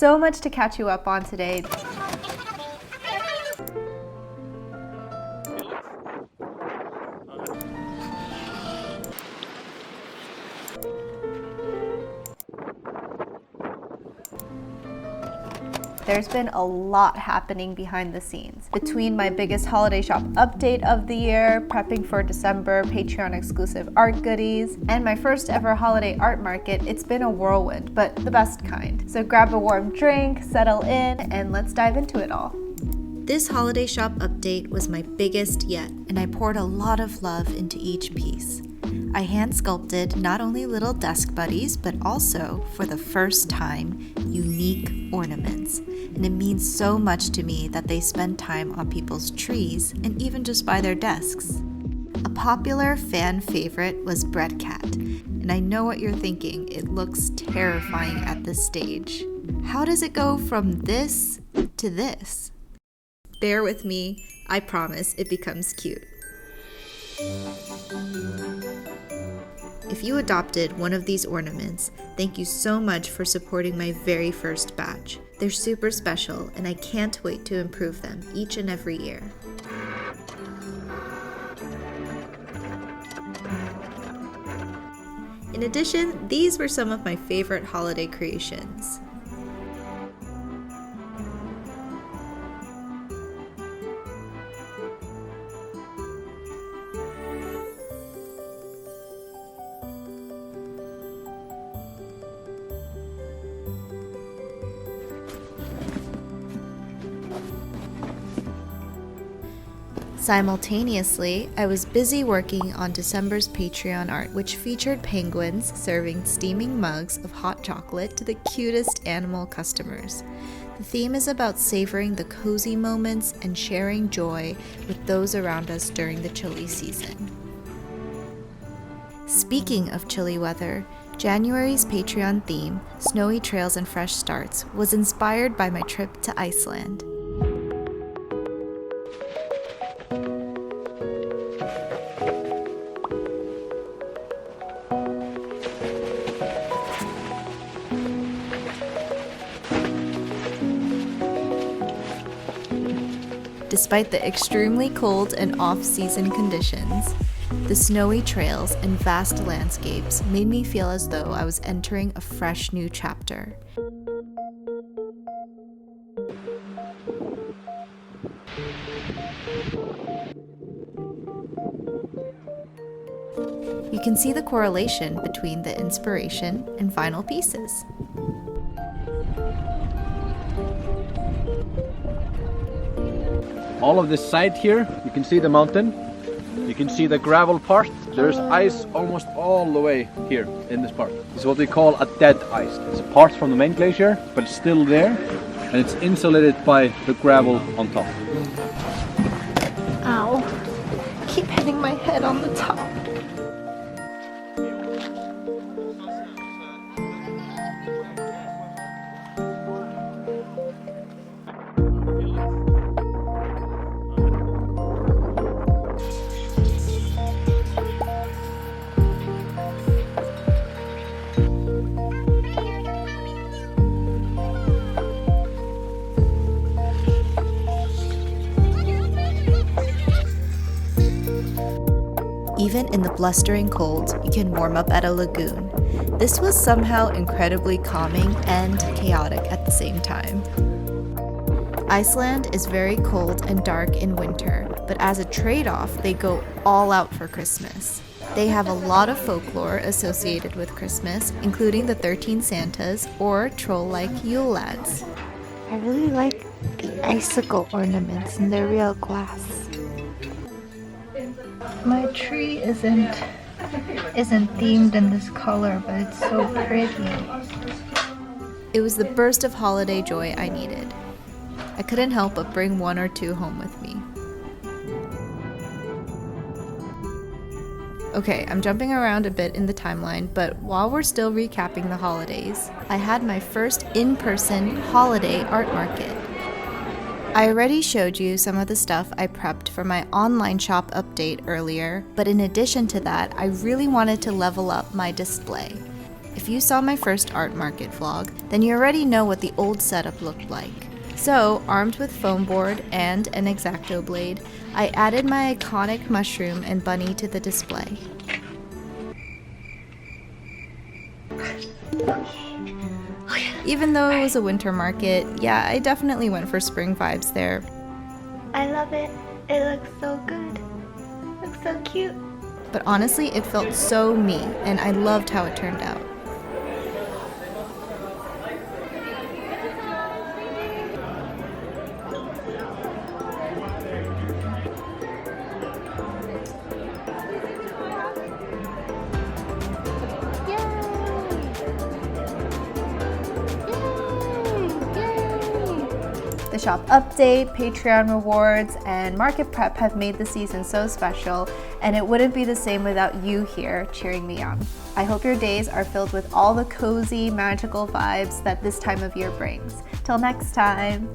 so much to catch you up on today. There's been a lot happening behind the scenes. Between my biggest holiday shop update of the year, prepping for December Patreon exclusive art goodies, and my first ever holiday art market, it's been a whirlwind, but the best kind. So grab a warm drink, settle in, and let's dive into it all. This holiday shop update was my biggest yet, and I poured a lot of love into each piece. I hand sculpted not only little desk buddies, but also, for the first time, unique ornaments. And it means so much to me that they spend time on people's trees and even just by their desks. A popular fan favorite was Bread Cat, and I know what you're thinking, it looks terrifying at this stage. How does it go from this to this? Bear with me, I promise it becomes cute. If you adopted one of these ornaments, thank you so much for supporting my very first batch. They're super special, and I can't wait to improve them each and every year. In addition, these were some of my favorite holiday creations. Simultaneously, I was busy working on December's Patreon art, which featured penguins serving steaming mugs of hot chocolate to the cutest animal customers. The theme is about savoring the cozy moments and sharing joy with those around us during the chilly season. Speaking of chilly weather, January's Patreon theme, Snowy Trails and Fresh Starts, was inspired by my trip to Iceland. Despite the extremely cold and off-season conditions, the snowy trails and vast landscapes made me feel as though I was entering a fresh new chapter. You can see the correlation between the inspiration and final pieces. All of this side here, you can see the mountain, you can see the gravel part. There's ice almost all the way here in this part. It's what we call a dead ice. It's apart from the main glacier, but it's still there, and it's insulated by the gravel on top. Ow, keep hitting my head on the top. Even in the blustering cold, you can warm up at a lagoon. This was somehow incredibly calming and chaotic at the same time. Iceland is very cold and dark in winter, but as a trade-off, they go all out for Christmas. They have a lot of folklore associated with Christmas, including the 13 Santas or troll-like Yule lads. I really like the icicle ornaments and they're real glass. My tree isn't themed in this color, but it's so pretty. It was the burst of holiday joy I needed. I couldn't help but bring one or two home with me. Okay, I'm jumping around a bit in the timeline, but while we're still recapping the holidays, I had my first in-person holiday art market. I already showed you some of the stuff I prepped for my online shop update earlier, but in addition to that, I really wanted to level up my display. If you saw my first art market vlog, then you already know what the old setup looked like. So, armed with foam board and an X-Acto blade, I added my iconic mushroom and bunny to the display. Even though it was a winter market, yeah, I definitely went for spring vibes there. I love it. It looks so good. It looks so cute. But honestly, it felt so me, and I loved how it turned out. The shop update, Patreon rewards, and market prep have made the season so special, and it wouldn't be the same without you here cheering me on. I hope your days are filled with all the cozy, magical vibes that this time of year brings. Till next time!